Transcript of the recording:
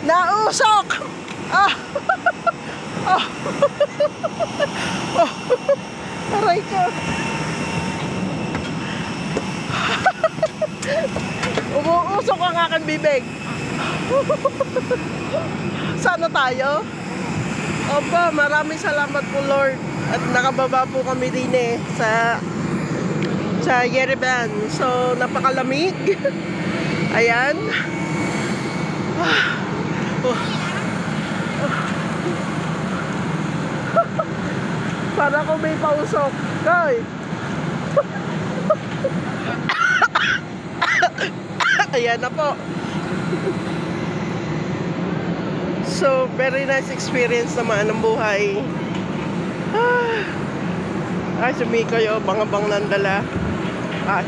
Nausok! Ah! Oh! Oh! Aray ko! Umuusok ang aking bibig. Sana tayo? Opo, maraming salamat po Lord. At nakababa po kami din sa Yerevan. So, napakalamig. Ayan. Para ko may pausok. Koy! Ayan na po. So, very nice experience naman ng buhay. Ay, sumikoy o, bang-abang nandala. Ay.